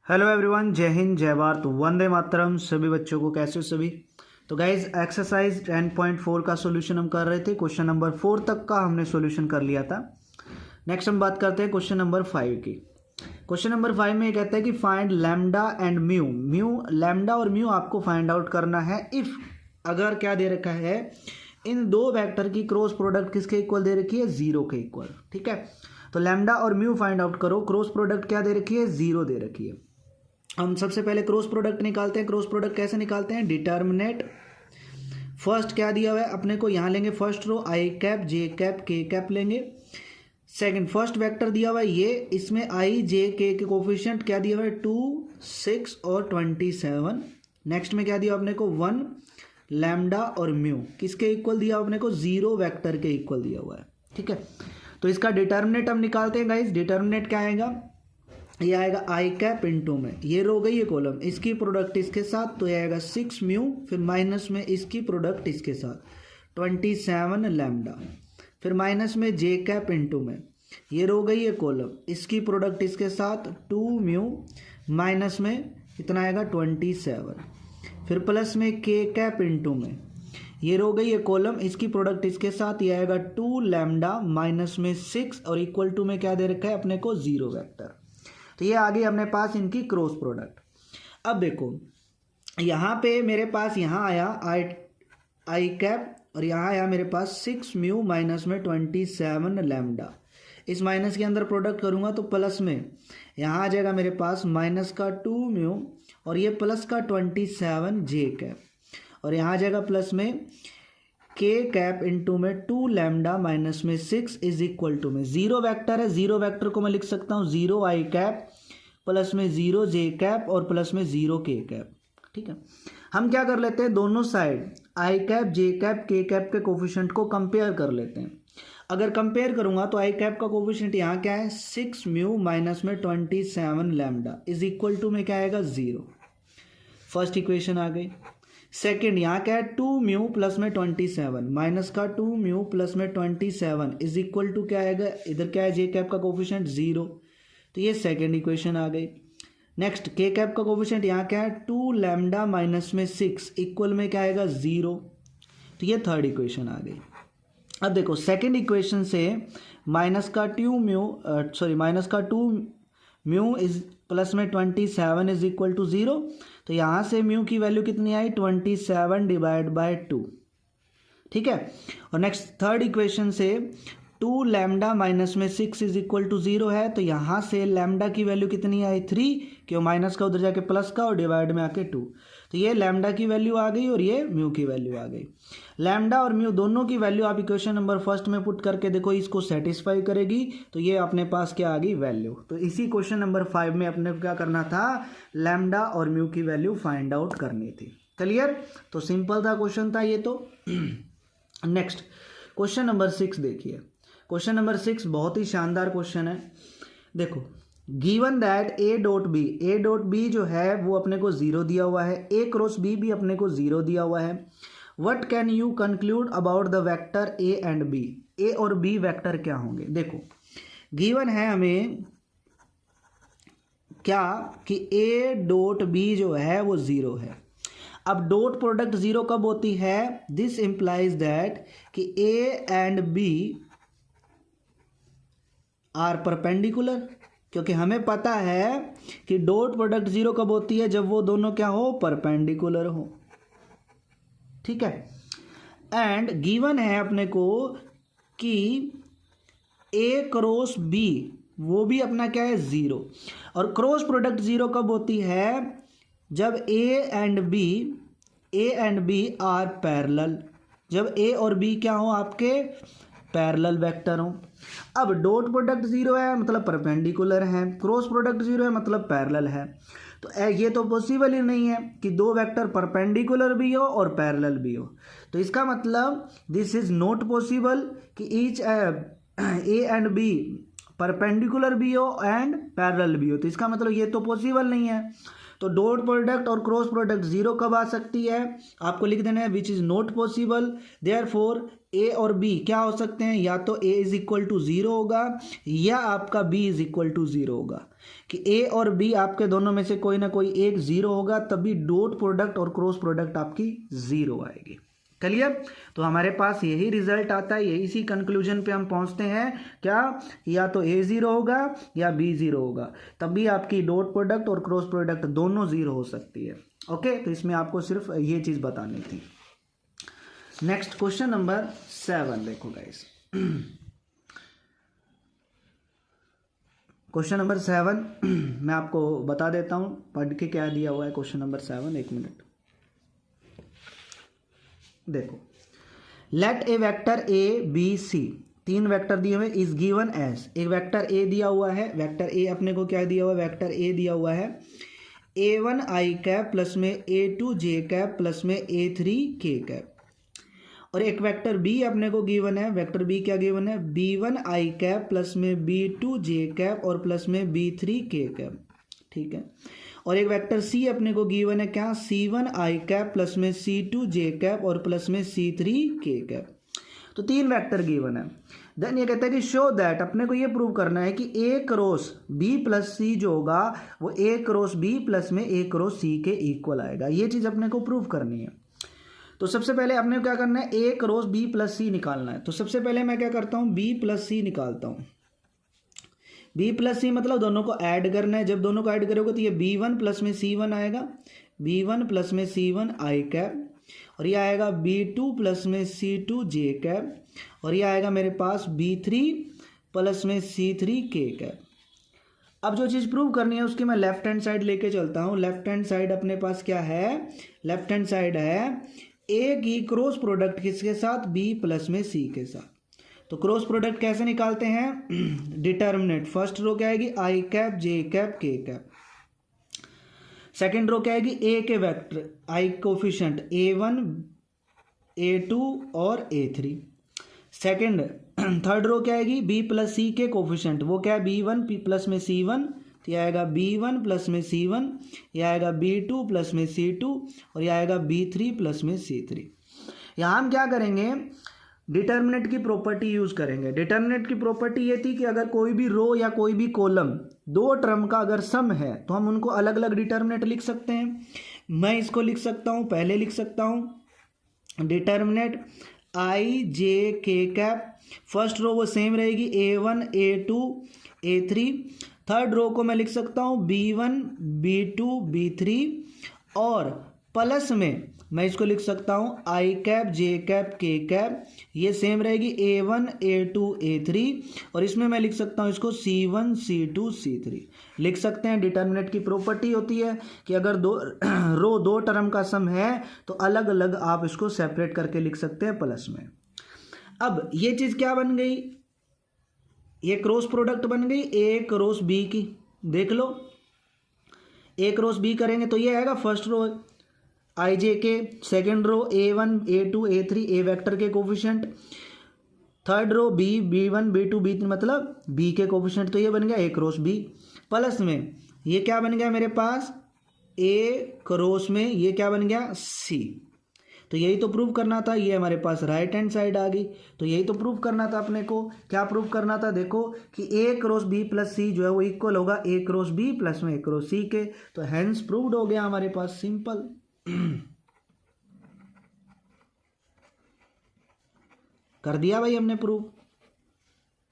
Hello everyone, जय हिंद, जय भारत, वंदे मातरम। सभी बच्चों को कैसे हो सभी। तो गाइज एक्सरसाइज 10.4 का सॉल्यूशन हम कर रहे थे। क्वेश्चन नंबर 4 तक का हमने सॉल्यूशन कर लिया था। नेक्स्ट हम बात करते हैं क्वेश्चन नंबर 5 की। क्वेश्चन नंबर 5 में ये कहता है कि find lambda and mu. Lambda और म्यू आपको फाइंड आउट करना है इफ अगर क्या दे रखा है, इन दो वेक्टर की क्रॉस प्रोडक्ट किसके इक्वल दे रखी है, 0 के इक्वल। ठीक है, तो लैम्डा और म्यू फाइंड आउट करो। क्रॉस प्रोडक्ट क्या दे रखी है, 0 दे रखी है। हम सबसे पहले क्रॉस प्रोडक्ट निकालते हैं। क्रॉस प्रोडक्ट कैसे निकालते हैं, डिटर्मिनेट फर्स्ट क्या दिया हुआ है अपने को, यहाँ लेंगे first row I cap J cap K cap लेंगे। सेकंड फर्स्ट वेक्टर दिया हुआ है ये, इसमें आई जे के कोफिशिएंट क्या दिया हुआ है, 2, 6 और 27। नेक्स्ट में क्या दिया अपने को, 1 लैम्डा और म्यू किसके इक्वल दिया अपने को, 0 वेक्टर के इक्वल दिया हुआ है। ठीक है, तो इसका डिटर्मिनेट हम निकालते हैं गाइस। डिटर्मिनेट क्या आएगा, ये आएगा आई कैप इंटू में, ये रो गई ये कॉलम, इसकी प्रोडक्ट इसके साथ, तो ये आएगा 6 म्यू, फिर माइनस में इसकी प्रोडक्ट इसके साथ 27 लैम्डा, फिर माइनस में जे कैप इंटू में, ये रो गई ये कॉलम, इसकी प्रोडक्ट इसके साथ 2 म्यू, माइनस में इतना आएगा 27, फिर प्लस में के कैप इंटू में, ये रो गई ये कॉलम, इसकी प्रोडक्ट इसके साथ, ये आएगा 2 लैम्डा माइनस में 6 और इक्वल टू में क्या दे रखा है अपने को, 0 वेक्टर। तो ये आ गई अपने पास इनकी क्रॉस प्रोडक्ट। अब देखो यहाँ पे मेरे पास यहाँ आया आई कैप और यहाँ आया मेरे पास 6 म्यू माइनस में 27 लैम्डा। इस माइनस के अंदर प्रोडक्ट करूँगा तो प्लस में यहाँ आ जाएगा मेरे पास माइनस का 2 म्यू और ये प्लस का 27 जे कैप, और यहाँ आ जाएगा प्लस में के कैप इंटू में 2 लैम्डा माइनस में 6 इज इक्वल टू में 0 वेक्टर है, 0 वेक्टर को मैं लिख सकता हूँ 0 आई कैप प्लस में 0 जे कैप और प्लस में 0 के कैप। ठीक है, हम क्या कर लेते हैं, दोनों side I cap J cap K cap के कोफिशिएंट को कंपेयर कर लेते हैं। अगर कंपेयर करूंगा तो आई कैप का कोफिशिएंट यहाँ क्या है, 6 म्यू माइनस में 27 लैम्डा इज इक्वल टू में क्या आएगा, 0। फर्स्ट इक्वेशन आ गई। सेकेंड यहाँ क्या है, 2 म्यू प्लस में 27 माइनस का 2 म्यू प्लस में 27 इज इक्वल टू क्या आएगा, इधर क्या है जे कैप का कोफिशिएंट 0, तो ये सेकेंड इक्वेशन आ गई। नेक्स्ट के कैप का कोफिशिएंट यहाँ क्या है, 2 लैम्डा माइनस में 6 इक्वल में क्या आएगा, 0, तो ये थर्ड इक्वेशन आ गई। अब देखो सेकेंड इक्वेशन से माइनस का 2 म्यू इज प्लस में 27 इज इक्वल टू 0, तो यहाँ से म्यू की वैल्यू कितनी आई, 27 डिवाइड बाय 2। ठीक है, और नेक्स्ट थर्ड इक्वेशन से 2 लैम्डा माइनस में 6 इज इक्वल टू 0 है, तो यहाँ से लैम्डा की वैल्यू कितनी आई, 3, क्यों माइनस का उधर जाके प्लस का और डिवाइड में आके 2, तो ये लैम्डा की वैल्यू आ गई और ये म्यू की वैल्यू आ गई। लैम्डा और म्यू दोनों की वैल्यू आप इक्वेशन नंबर फर्स्ट में पुट करके देखो, इसको सेटिस्फाई करेगी, तो ये अपने पास क्या आ गई, वैल्यू। तो इसी क्वेश्चन नंबर 5 में अपने को क्या करना था, लैम्डा और म्यू की वैल्यू फाइंड आउट करनी थी। क्लियर, तो सिंपल था क्वेश्चन था ये तो। नेक्स्ट क्वेश्चन नंबर 6 देखिए। क्वेश्चन नंबर 6 बहुत ही शानदार क्वेश्चन है। देखो given that A dot B जो है वो अपने को 0 दिया हुआ है, ए क्रॉस बी भी अपने को 0 दिया हुआ है। What can you conclude about the vector A and B, A और बी वेक्टर क्या होंगे। देखो गिवन है हमें क्या कि ए डॉट बी जो है वो 0 है। अब डॉट प्रोडक्ट 0 कब होती है, दिस इंप्लाइज दैट कि A and B are perpendicular, क्योंकि हमें पता है कि डॉट प्रोडक्ट 0 कब होती है, जब वो दोनों क्या हो, परपेंडिकुलर हो। ठीक है, एंड गिवन है अपने को कि ए क्रॉस बी वो भी अपना क्या है, 0, और क्रॉस प्रोडक्ट 0 कब होती है, जब A and B are parallel, जब ए और बी क्या हो आपके पैरेलल वेक्टर हो। अब डॉट प्रोडक्ट 0 है मतलब परपेंडिकुलर है, क्रॉस प्रोडक्ट 0 है मतलब पैरेलल है, तो ये तो पॉसिबल ही नहीं है कि दो वेक्टर परपेंडिकुलर भी हो और पैरेलल भी हो। तो इसका मतलब दिस इज नॉट पॉसिबल कि each A and B perpendicular भी हो एंड पैरेलल भी हो, तो इसका मतलब ये तो पॉसिबल नहीं है। तो डॉट प्रोडक्ट और क्रॉस प्रोडक्ट जीरो कब आ सकती है, आपको लिख देना है which is not possible. Therefore A और बी क्या हो सकते हैं, या तो A is equal to zero होगा या आपका B is equal to zero होगा, कि ए और बी आपके दोनों में से कोई ना कोई एक जीरो होगा, तभी डॉट प्रोडक्ट और क्रॉस प्रोडक्ट आपकी जीरो आएगी। क्लियर। तो हमारे पास यही रिजल्ट आता है, यही इसी कंक्लूजन पे हम पहुंचते हैं क्या, या तो ए जीरो होगा या बी जीरो होगा, तभी आपकी डॉट प्रोडक्ट और क्रॉस प्रोडक्ट दोनों जीरो हो सकती है। ओके, तो इसमें आपको सिर्फ ये चीज बतानी थी। नेक्स्ट क्वेश्चन नंबर 7 देखो गाइस। क्वेश्चन नंबर 7 मैं आपको बता देता हूं पढ़ के क्या दिया हुआ है। क्वेश्चन नंबर 7, एक मिनट देखो। Let A vector A B C, 3 vector दिए हुए, इज गिवन एज, एक वेक्टर ए दिया हुआ है, वेक्टर ए अपने को क्या दिया हुआ है, वेक्टर ए दिया हुआ है a1 i कैप प्लस में a2 j कैप प्लस में a3 k कैप, और एक वेक्टर बी अपने को गिवन है, वेक्टर बी क्या गिवन है, b1 i कैप प्लस में b2 j कैप और प्लस में b3 k कैप, ठीक है। और एक वेक्टर सी अपने को गिवन है क्या, c1 i कैप प्लस में c2 j कैप और प्लस में c3 k कैप। तो 3 वेक्टर गिवन है। देन ये कहता है कि शो दैट, अपने को ये प्रूव करना है कि a क्रॉस b प्लस सी जो होगा वो a क्रॉस b प्लस में a क्रॉस c के इक्वल आएगा। ये चीज़ अपने को प्रूव करनी है। तो सबसे पहले अपने को क्या करना है, a क्रॉस b प्लस सी निकालना है। तो सबसे पहले मैं क्या करता हूँ, b प्लस सी निकालता हूँ। b प्लस सी मतलब दोनों को ऐड करना है। जब दोनों को ऐड करोगे तो ये b1 प्लस में c1 आएगा, b1 प्लस में c1 i कैप, और ये आएगा b2 प्लस में c2 j कैप, और ये आएगा मेरे पास b3 प्लस में c3 k कैप। अब जो चीज़ प्रूव करनी है उसकी मैं लेफ्ट हैंड साइड लेके चलता हूँ। लेफ्ट हैंड साइड अपने पास क्या है, लेफ्ट हैंड साइड है a की क्रॉस प्रोडक्ट किसके साथ, b प्लस में c के साथ। तो क्रॉस प्रोडक्ट कैसे निकालते हैं, डिटर्मिनेंट, फर्स्ट रो क्या आएगी i cap j cap k cap, second row क्या आएगी a के vector i coefficient a1 a2 और a3, सेकेंड थर्ड रो क्या आएगी b प्लस c के कोफिशिएंट, वो क्या है b1 प्लस में c1, तो यह आएगा b1 प्लस में c1, यह आएगा b2 प्लस में c2 और यह आएगा b3 प्लस में c3। यहाँ हम क्या करेंगे, डिटर्मिनेंट की प्रॉपर्टी यूज करेंगे। डिटर्मिनेंट की प्रॉपर्टी ये थी कि अगर कोई भी रो या कोई भी कॉलम 2 टर्म का अगर सम है तो हम उनको अलग अलग डिटर्मिनेंट लिख सकते हैं। मैं इसको लिख सकता हूँ, पहले लिख सकता हूँ determinant i j k cap, first row वो सेम रहेगी a1 a2 a3, third row को मैं लिख सकता हूँ b1 b2 b3, और प्लस में मैं इसको लिख सकता हूँ i cap j cap k cap, ये सेम रहेगी a1 a2 a3, और इसमें मैं लिख सकता हूँ इसको c1 c2 c3 लिख सकते हैं। डिटर्मिनेंट की प्रॉपर्टी होती है कि अगर रो 2 टर्म का सम है तो अलग अलग आप इसको सेपरेट करके लिख सकते हैं प्लस में। अब ये चीज़ क्या बन गई, ये क्रॉस प्रोडक्ट बन गई a क्रॉस b की। देख लो a क्रॉस b करेंगे तो ये आएगा फर्स्ट रो i j के, second row a1 a2 a3 a vector के coefficient, third row b b1 b2 b3 मतलब b के कोफिशिएंट, तो ये बन गया a क्रॉस b। प्लस में ये क्या बन गया मेरे पास a क्रॉस में ये क्या बन गया c। तो यही तो प्रूव करना था, ये हमारे पास राइट हैंड साइड आ गई। तो यही तो प्रूव करना था अपने को। क्या प्रूव करना था, देखो कि a cross b plus c जो है वो इक्वल होगा a क्रॉस b प्लस में a क्रॉस c के। तो हैंस प्रूव्ड हो गया हमारे पास, सिंपल। कर दिया भाई हमने प्रूव,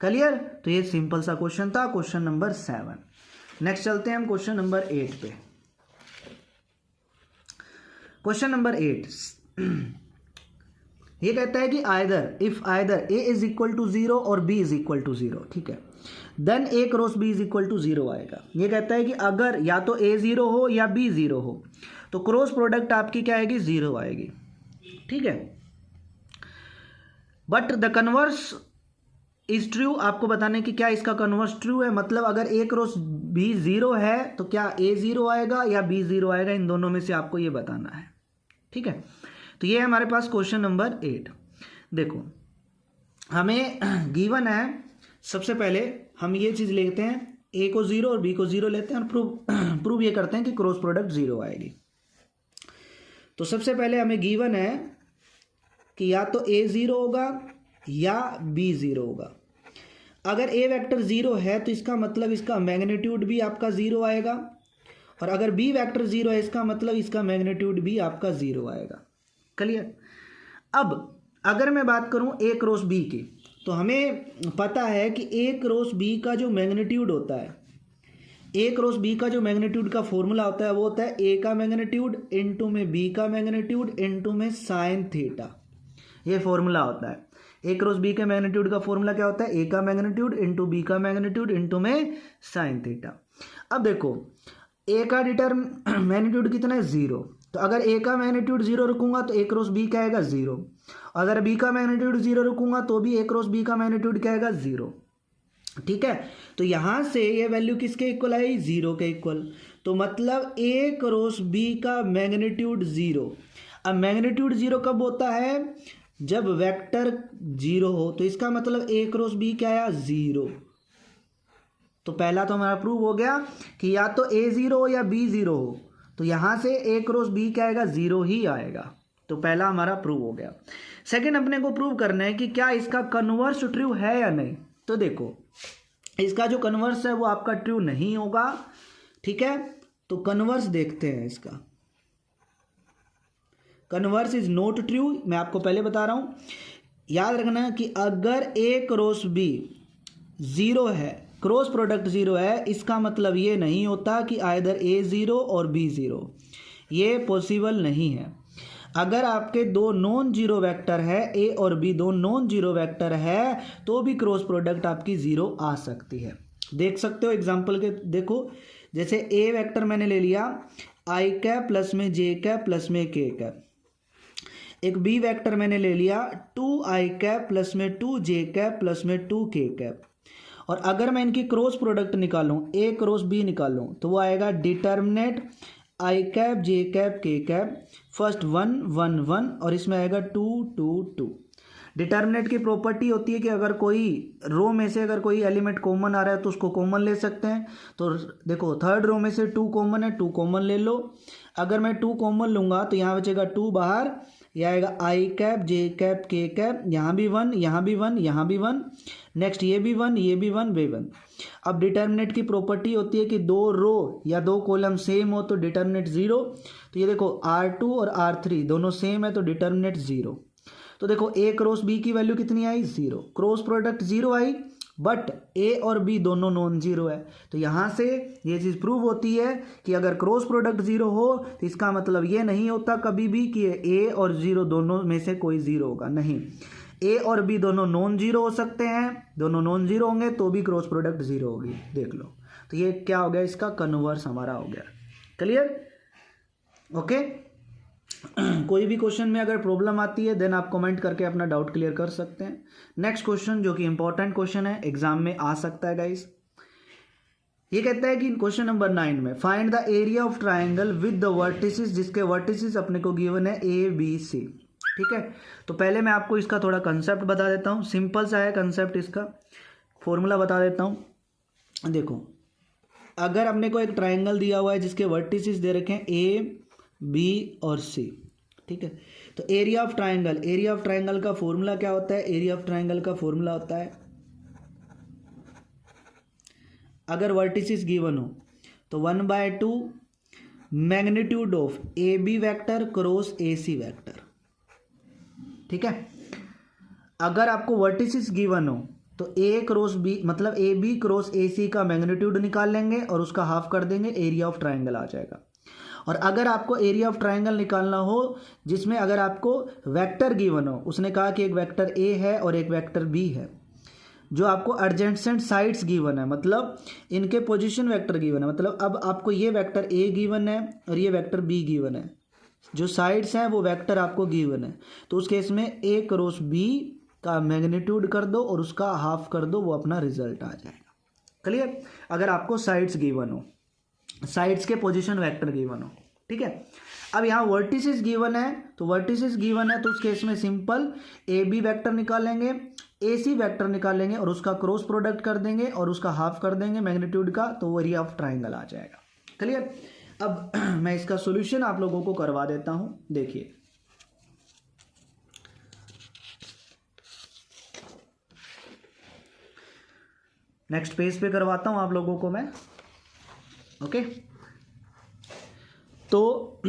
क्लियर। तो ये सिंपल सा क्वेश्चन था, क्वेश्चन नंबर 7। नेक्स्ट चलते हैं हम क्वेश्चन नंबर 8 पे। क्वेश्चन नंबर 8 ये कहता है कि if either a is equal to 0 और b इज इक्वल टू 0, ठीक है, then a cross b is equal to 0 आएगा। ये कहता है कि अगर या तो a 0 हो या b 0 हो तो क्रॉस प्रोडक्ट आपकी क्या आएगी, 0 आएगी, ठीक है। But the converse is true, आपको बताने की क्या इसका कन्वर्स ट्रू है, मतलब अगर a क्रॉस b 0 है तो क्या a 0 आएगा या b 0 आएगा, इन दोनों में से आपको ये बताना है, ठीक है। तो ये हमारे पास क्वेश्चन नंबर 8। देखो हमें गिवन है, सबसे पहले हम ये चीज़ लेते हैं ए को 0 और बी को 0 लेते हैं और प्रूव ये करते हैं कि क्रॉस प्रोडक्ट 0 आएगी। तो सबसे पहले हमें गिवन है कि या तो ए 0 होगा या बी 0 होगा। अगर ए वेक्टर 0 है तो इसका मतलब इसका मैग्नीट्यूड भी आपका 0 आएगा, और अगर बी वेक्टर 0 है इसका मतलब इसका मैग्नीट्यूड भी आपका 0 आएगा। क्लियर। अब अगर मैं बात करूं ए क्रॉस बी की, तो हमें पता है कि ए क्रॉस बी का जो मैग्नीट्यूड होता है, ए क्रॉस बी का जो मैग्नीट्यूड का फॉर्मूला होता है वो होता है ए का मैग्नीट्यूड इनटू में बी का मैग्नीट्यूड इनटू में साइन थीटा। ये फॉर्मूला होता है। ए क्रॉस बी के मैग्नीट्यूड का फॉर्मूला क्या होता है? ए का मैग्नीट्यूड इनटू बी का मैग्नीट्यूड इनटू में साइन थीटा। अब देखो ए का मैग्नीट्यूड कितना है? 0। तो अगर ए का मैग्नीट्यूड 0 रखूंगा तो ए क्रॉस बी क्या आएगा? 0। अगर बी का मैग्नीट्यूड 0 रखूंगा तो भी ए क्रॉस बी का मैग्नीट्यूड क्या आएगा? 0। ठीक है। तो यहां से ये वैल्यू किसके इक्वल आई? 0 के इक्वल। तो मतलब ए क्रॉस बी का मैग्नीट्यूड 0। अब मैग्नीट्यूड 0 कब होता है? जब वेक्टर 0 हो। तो इसका मतलब ए क्रॉस बी क्या आया? 0। तो पहला तो हमारा प्रूव हो गया कि या तो ए 0 हो या बी 0 हो। तो यहां से ए क्रॉस बी क्या आएगा? 0 ही आएगा। तो पहला हमारा प्रूव हो गया। सेकंड अपने को प्रूव करना है कि क्या इसका कन्वर्स ट्रू है या नहीं। तो देखो इसका जो कन्वर्स है वो आपका ट्रू नहीं होगा। ठीक है। तो कन्वर्स देखते हैं इसका। Converse is not true. मैं आपको पहले बता रहा हूं, याद रखना कि अगर ए क्रॉस बी 0 है, क्रॉस प्रोडक्ट 0 है, इसका मतलब ये नहीं होता कि आइदर ए 0 और बी 0। ये पॉसिबल नहीं है। अगर आपके दो नॉन जीरो वेक्टर है, ए और बी दो नॉन जीरो वेक्टर है, तो भी क्रॉस प्रोडक्ट आपकी 0 आ सकती है। देख सकते हो एग्जाम्पल के। देखो जैसे ए वेक्टर मैंने ले लिया आई कैप प्लस में जे कैप प्लस में के कैप। एक बी वेक्टर मैंने ले लिया 2 आई कैप प्लस में 2 जे कैप प्लस में 2 के कैप। और अगर मैं इनकी क्रॉस प्रोडक्ट निकालूं, ए क्रॉस बी निकालूं, तो वो आएगा डिटर्मिनेट आई cap J cap K cap, first 1 1 1 और इसमें आएगा 2 2 2। डिटर्मिनेट की प्रॉपर्टी होती है कि अगर कोई रो में से अगर कोई एलिमेंट कॉमन आ रहा है तो उसको कॉमन ले सकते हैं। तो देखो थर्ड रो में से 2 कॉमन है, 2 कॉमन ले लो। अगर मैं 2 कॉमन लूँगा तो यहाँ बचेगा 2 बाहर, यह आएगा I cap J cap K cap, यहाँ भी 1 यहाँ भी 1 यहाँ भी 1, नेक्स्ट ये भी 1 ये भी 1 वे 1। अब डिटर्मिनेट की प्रॉपर्टी होती है कि 2 रो या 2 कॉलम सेम हो तो डिटर्मिनेट 0। तो ये देखो R2 और R3 दोनों सेम है तो डिटर्मिनेट 0। तो देखो ए क्रॉस बी की वैल्यू कितनी आई? 0। क्रॉस प्रोडक्ट 0 आई, बट ए और बी दोनों नॉन जीरो है। तो यहाँ से ये चीज़ प्रूव होती है कि अगर क्रॉस प्रोडक्ट 0 हो तो इसका मतलब ये नहीं होता कभी भी कि ए और 0 दोनों में से कोई 0 होगा। नहीं, ए और बी दोनों नॉन जीरो हो सकते हैं। दोनों नॉन जीरो होंगे तो भी क्रॉस प्रोडक्ट 0 होगी। देख लो। तो ये क्या हो गया? इसका कन्वर्स हमारा हो गया। क्लियर? ओके। कोई भी क्वेश्चन में अगर प्रॉब्लम आती है देन आप कमेंट करके अपना डाउट क्लियर कर सकते हैं। नेक्स्ट क्वेश्चन जो कि इंपॉर्टेंट क्वेश्चन है, एग्जाम में आ सकता है गाइस। ये कहता है कि क्वेश्चन नंबर 9 में find the area of triangle with the vertices, जिसके वर्टिसेस अपने को गिवन है ए बी सी। ठीक है। तो पहले मैं आपको इसका थोड़ा कंसेप्ट बता देता हूँ। सिंपल सा है कंसेप्ट, इसका फॉर्मूला बता देता हूँ। देखो अगर अपने को एक ट्राइंगल दिया हुआ है जिसके वर्टिसेस दे रखे हैं ए बी और सी। ठीक है। तो एरिया ऑफ ट्राइंगल का फॉर्मूला क्या होता है? एरिया ऑफ ट्राइंगल का फॉर्मूला होता है, अगर वर्टिसेस गिवन हो तो 1/2 magnitude of A B vector cross A C vector. ठीक है। अगर आपको वर्टिसेस गिवन हो तो ए क्रॉस बी मतलब ए बी क्रॉस ए सी का मैग्नीट्यूड निकाल लेंगे और उसका हाफ कर देंगे, एरिया ऑफ ट्राइंगल आ जाएगा। और अगर आपको एरिया ऑफ ट्राइंगल निकालना हो जिसमें अगर आपको वेक्टर गिवन हो, उसने कहा कि एक वेक्टर ए है और एक वेक्टर बी है, जो आपको एडजेसेंट साइड्स गिवन है, मतलब इनके पोजीशन वेक्टर गिवन है। मतलब अब आपको ये वेक्टर ए गिवन है और ये वेक्टर बी गिवन है, जो साइड्स हैं वो वेक्टर आपको गिवन है। तो उस केस में ए क्रॉस बी का मैग्नीट्यूड कर दो और उसका हाफ कर दो, वो अपना रिजल्ट आ जाएगा। क्लियर? अगर आपको साइड्स गिवन हो, साइड्स के पोजीशन वेक्टर गिवन हो। ठीक है। अब यहाँ वर्टिसेस गिवन है, तो वर्टिसेस गिवन है तो उस केस में सिंपल ए बी वेक्टर निकालेंगे ए सी वैक्टर निकालेंगे और उसका क्रॉस प्रोडक्ट कर देंगे और उसका हाफ कर देंगे मैग्नीट्यूड का, तो वो एरिया ऑफ ट्राइंगल आ जाएगा। क्लियर। अब मैं इसका सॉल्यूशन आप लोगों को करवा देता हूं, देखिए। नेक्स्ट पेज पे करवाता हूं आप लोगों को मैं, ओके। तो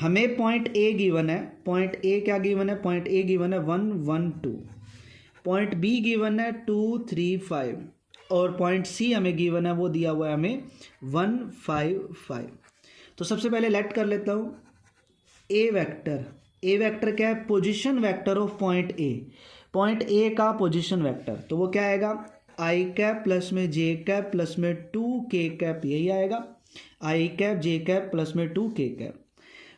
हमें पॉइंट ए गिवन है, पॉइंट ए क्या गिवन है, पॉइंट ए गिवन है 1 1 2, पॉइंट बी गिवन है 2 3 5 और पॉइंट सी हमें गिवन है, वो दिया हुआ है हमें 1 5 5। तो सबसे पहले लेट कर लेता हूँ ए वेक्टर। ए वेक्टर क्या है, position vector of point A, point A का पोजीशन वेक्टर। तो वो क्या आएगा, आई कैप प्लस में जे कैप प्लस में 2 के कैप, यही आएगा, I cap J cap plus में 2 K cap.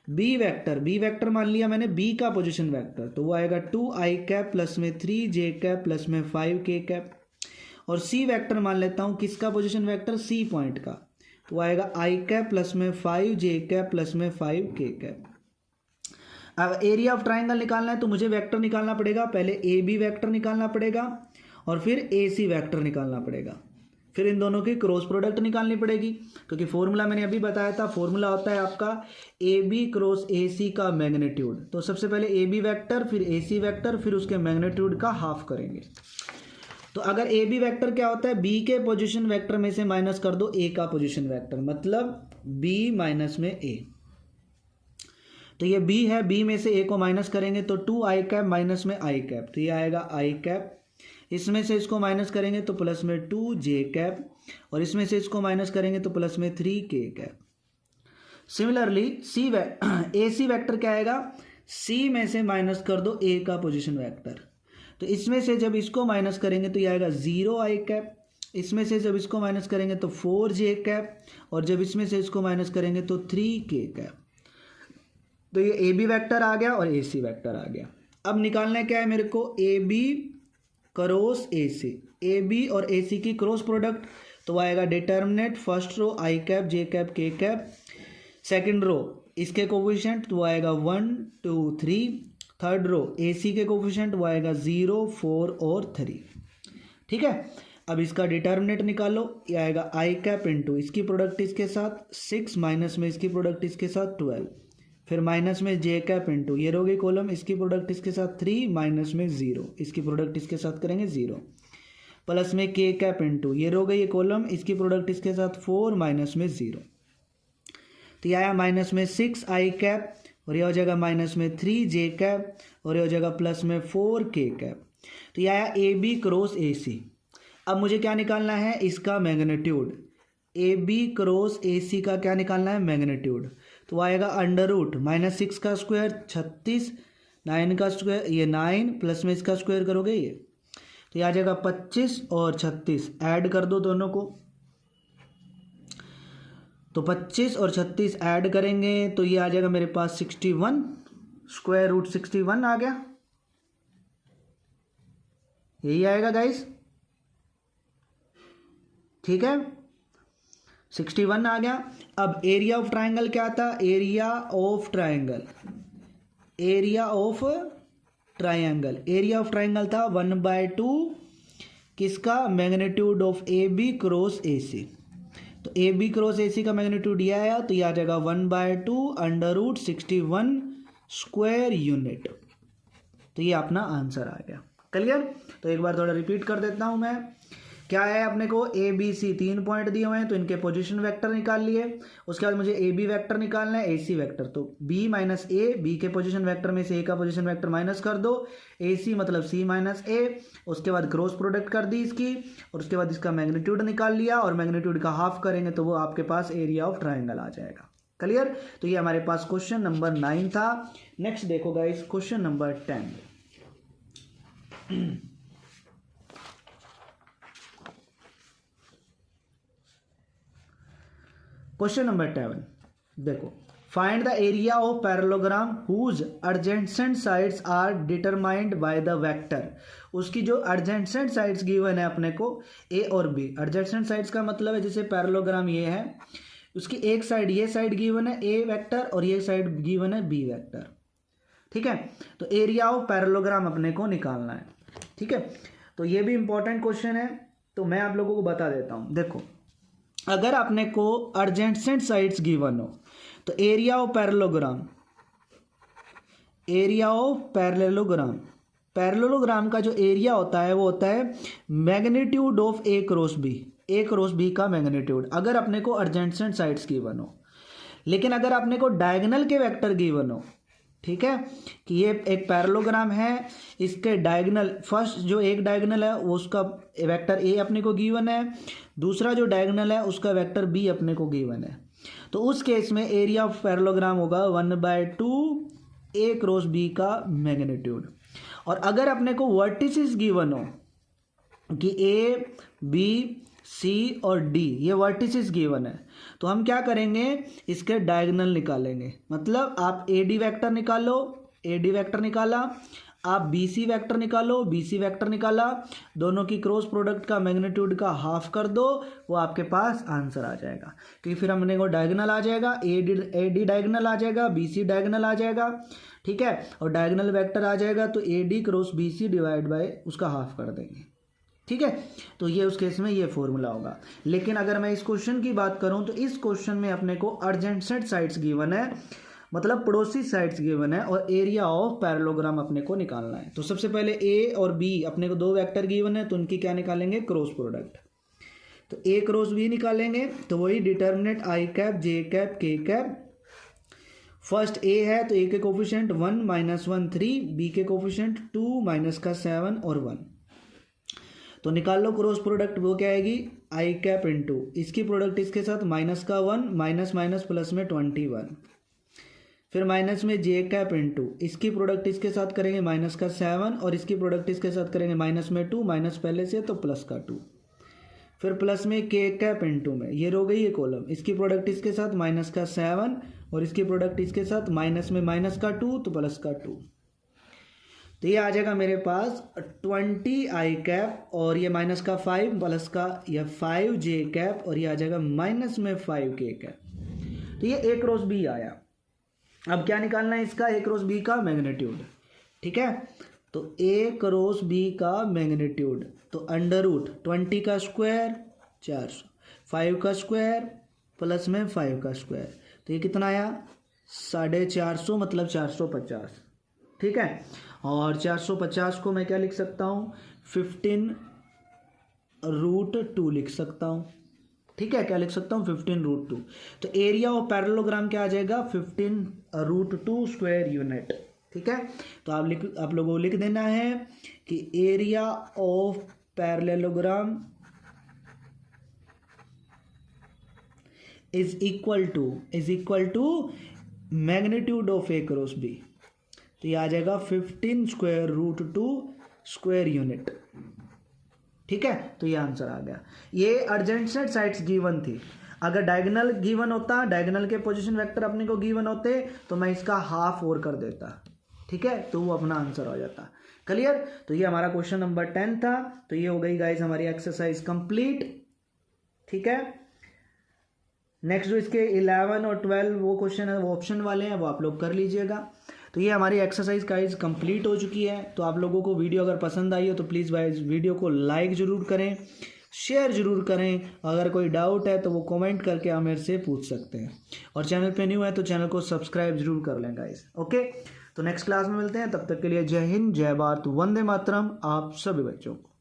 B vector, B vector मान लिया मैंने बी का पोजीशन वेक्टर, तो वो आएगा 2 आई कैप प्लस में 3 जे कैप प्लस में 5 के कैप। और सी वेक्टर मान लेता हूँ किसका पोजीशन वेक्टर, सी पॉइंट का, तो आएगा आई कैप प्लस में 5 जे कैप प्लस में 5 के कैप। अब एरिया ऑफ ट्राइंगल निकालना है तो मुझे वेक्टर निकालना पड़ेगा, पहले ए बी वैक्टर निकालना पड़ेगा और फिर ए सी वैक्टर निकालना पड़ेगा, फिर इन दोनों की क्रॉस प्रोडक्ट निकालनी पड़ेगी, क्योंकि फॉर्मूला मैंने अभी बताया था, फॉर्मूला होता है आपका ए बी क्रॉस ए सी का मैग्नीट्यूड। तो सबसे पहले ए बी वैक्टर, फिर ए सी वैक्टर, फिर उसके मैग्नीट्यूड का हाफ करेंगे। तो अगर ए बी वैक्टर क्या होता है, बी के पोजीशन वेक्टर में से माइनस कर दो ए का पोजीशन वेक्टर, मतलब बी माइनस में ए। तो ये बी है, बी में से ए को माइनस करेंगे तो 2 आई कैप माइनस में आई कैप, तो ये आएगा आई कैप। इसमें से इसको माइनस करेंगे तो प्लस में 2 जे कैप, और इसमें से इसको माइनस करेंगे तो प्लस में 3 के कैप। सिमिलरली सी ए सी वैक्टर क्या आएगा, सी में से माइनस कर दो ए का पोजीशन वेक्टर, तो इसमें से जब इसको माइनस करेंगे तो ये आएगा 0 आई कैप, इसमें से जब इसको माइनस करेंगे तो 4 जे कैप, और जब इसमें से इसको माइनस करेंगे तो 3 के कैप। तो ये ए बी वैक्टर आ गया और ए सी वैक्टर आ गया। अब निकालना क्या है मेरे को, A B cross A C, A B और ए सी की क्रॉस प्रोडक्ट, तो आएगा determinant first row I cap J cap K cap, second row इसके कोफिशिएंट तो आएगा 1 2 3, थर्ड रो ए सी के कोफिशिएंट वो आएगा 0 4 और 3। ठीक है, अब इसका डिटर्मिनेंट निकालो, ये आएगा आई कैप इंटू इसकी प्रोडक्ट इसके साथ 6 माइनस में इसकी प्रोडक्ट इसके साथ 12, फिर माइनस में जे कैप इंटू ये रोगी कॉलम इसकी प्रोडक्ट इसके साथ 3 माइनस में 0 इसकी प्रोडक्ट इसके साथ करेंगे 0, प्लस में के कैप इंटू ये रो गई ये कॉलम इसकी प्रोडक्ट इसके साथ 4 माइनस में 0, तो ये आया माइनस में 6 आई कैप और यह हो जाएगा माइनस में 3 जे कैप और यह हो जाएगा प्लस में 4 के कैप। तो ये आया ए बी क्रॉस ए सी। अब मुझे क्या निकालना है, इसका magnitude, A B cross A C का क्या निकालना है, मैग्नीट्यूड। तो आएगा अंडर रूट -6 का स्क्वायर 36, 9 का स्क्वायर ये 9 प्लस में इसका स्क्वायर करोगे ये, तो ये आ जाएगा 25 और 36 ऐड कर दो दोनों को, तो 25 और 36 ऐड करेंगे तो ये आ जाएगा मेरे पास 61, स्क्वायर रूट 61 आ गया, यही आएगा गाइस। ठीक है, 61 आ गया। अब एरिया ऑफ ट्राइंगल क्या था, area of triangle, area of triangle, area of triangle था 1/2 किसका, magnitude of A B cross A C. तो A B cross A C का मैग्नीट्यूड ये आया, तो ये आ जाएगा 1/2 अंडर रूट 61 स्क्वायर यूनिट। तो ये अपना आंसर आ गया। क्लियर। तो एक बार थोड़ा रिपीट कर देता हूं मैं, क्या है अपने को, ए बी सी 3 पॉइंट दिए हुए हैं तो इनके पोजीशन वेक्टर निकाल लिए। उसके बाद मुझे ए बी वैक्टर निकालना है, ए सी वैक्टर, तो बी माइनस ए, बी के पोजीशन वेक्टर में से ए का पोजीशन वेक्टर माइनस कर दो, ए सी मतलब सी माइनस ए। उसके बाद क्रॉस प्रोडक्ट कर दी इसकी और उसके बाद इसका मैग्नीट्यूड निकाल लिया और मैग्नीट्यूड का हाफ करेंगे तो वो आपके पास एरिया ऑफ ट्राइंगल आ जाएगा। क्लियर। तो ये हमारे पास क्वेश्चन नंबर 9 था। नेक्स्ट देखो guys, question number 10। Question number 10 देखो, find the area of parallelogram whose adjacent sides are determined by the vector. उसकी जो एडजेसेंट साइड्स गिवन है अपने को ए और बी। एडजेसेंट साइड्स का मतलब है जैसे पैरेललोग्राम ये है, उसकी एक साइड ये साइड गिवन है ए वेक्टर और ये साइड गिवन है बी वेक्टर। ठीक है, तो एरिया ऑफ पैरेललोग्राम अपने को निकालना है। ठीक है, तो ये भी इंपॉर्टेंट क्वेश्चन है, तो मैं आप लोगों को बता देता हूँ। देखो, अगर आपने को एडजेसेंट साइड्स गिवन हो तो एरिया ऑफ पैरेललोग्राम का जो एरिया होता है वो होता है magnitude of A cross B का मैग्नीट्यूड, अगर अपने को एडजेसेंट साइड्स गिवन हो। लेकिन अगर आपने को डायगोनल के वेक्टर गिवन हो, ठीक है, कि ये एक पैरेललोग्राम है, इसके डायगोनल, फर्स्ट जो एक डायगोनल है वो उसका वेक्टर ए अपने को गिवन है, दूसरा जो डायगोनल है उसका वेक्टर बी अपने को गिवन है, तो उस केस में एरिया ऑफ पैरेललोग्राम होगा 1/2 ए क्रॉस बी का मैग्नीट्यूड। और अगर अपने को वर्टिसेस गिवन हो कि ए बी सी और डी ये वर्टिसेस गिवन है, तो हम क्या करेंगे, इसके डायगोनल निकालेंगे। मतलब आप ए डी वेक्टर निकालो, ए डी वेक्टर निकाला, आप बी सी वेक्टर निकालो, बी सी वेक्टर निकाला, दोनों की क्रॉस प्रोडक्ट का मैग्नीट्यूड का हाफ कर दो, वो आपके पास आंसर आ जाएगा। क्योंकि फिर हमने को डायगोनल आ जाएगा, ए डी डायगोनल आ जाएगा, बी सी डायगोनल आ जाएगा, ठीक है, और डायगोनल वेक्टर आ जाएगा तो A D cross B C divide by उसका हाफ कर देंगे, ठीक है। तो ये उस केस में ये फॉर्मूला होगा। लेकिन अगर मैं इस क्वेश्चन की बात करूं तो इस क्वेश्चन में अपने को एडजेसेंट साइड्स गिवन है, मतलब पड़ोसी साइड्स गिवन है, और एरिया ऑफ पैरेललोग्राम अपने को निकालना है। तो सबसे पहले ए और बी अपने को दो वेक्टर गिवन है, तो उनकी क्या निकालेंगे, क्रॉस प्रोडक्ट। तो ए क्रॉस बी निकालेंगे तो वही determinant I cap J cap K cap. First A है तो ए के कोफिशिएंट 1 - 1 3, बी के कोफिशिएंट 2 - 7 और 1। तो निकाल लो क्रॉस प्रोडक्ट, वो क्या आएगी, आई कैप इंटू इसकी प्रोडक्ट इसके साथ -1 माइनस माइनस प्लस में 21, फिर माइनस में जे कैप इंटू इसकी प्रोडक्ट इसके साथ करेंगे -7 और इसकी प्रोडक्ट इसके साथ करेंगे माइनस में 2, माइनस पहले से तो प्लस का 2, फिर प्लस में के कैप इंटू में ये रो गई ये कॉलम, इसकी प्रोडक्ट इसके साथ -7 और इसकी प्रोडक्ट इसके साथ माइनस में -2 तो प्लस का 2। तो ये आ जाएगा मेरे पास 20 आई कैप और ये -5 प्लस का ये 5 जे कैप और ये आ जाएगा -5 के कैप। तो ये ए क्रॉस बी आया। अब क्या निकालना है इसका, ए क्रॉस बी का मैग्नीट्यूड, ठीक है। तो ए क्रॉस बी का मैग्नीट्यूड, तो अंडर रूट 20 का स्क्वायर 400, 5 का स्क्वायर प्लस में 5 का स्क्वायर, तो ये कितना आया 450 मतलब 450, ठीक है। और 450 को मैं क्या लिख सकता हूँ, 15√2 लिख सकता हूँ, ठीक है। क्या लिख सकता हूँ, 15√2। तो एरिया ऑफ पैरेललोग्राम क्या आ जाएगा, 15√2 स्क्वायर यूनिट, ठीक है। तो आप लोगों को लिख देना है कि area of parallelogram is equal to magnitude of A cross B. तो ये आ जाएगा 15√2 स्क्वायर यूनिट, ठीक है। तो ये आंसर आ गया। ये एडजेसेंट साइड्स गिवन थी। अगर डायगोनल गिवन होता, डायगोनल के पोजीशन वेक्टर अपने को गिवन होते तो मैं इसका हाफ और कर देता, ठीक है, तो वो अपना आंसर हो जाता। क्लियर। तो ये हमारा क्वेश्चन नंबर 10 था। तो ये हो गई गाइस हमारी एक्सरसाइज कंप्लीट, ठीक है। नेक्स्ट जो इसके 11 और 12 वो क्वेश्चन है वो ऑप्शन वाले हैं, वो आप लोग कर लीजिएगा। तो ये हमारी एक्सरसाइज गाइस कंप्लीट हो चुकी है। तो आप लोगों को वीडियो अगर पसंद आई हो तो प्लीज़ गाइस वीडियो को लाइक ज़रूर करें, शेयर ज़रूर करें। अगर कोई डाउट है तो वो कमेंट करके आप मेरे से पूछ सकते हैं। और चैनल पे न्यू है तो चैनल को सब्सक्राइब जरूर कर लें गाइस। ओके, तो नेक्स्ट क्लास में मिलते हैं। तब तक के लिए जय हिंद, जय भारत, वंदे मातरम आप सभी बच्चों को।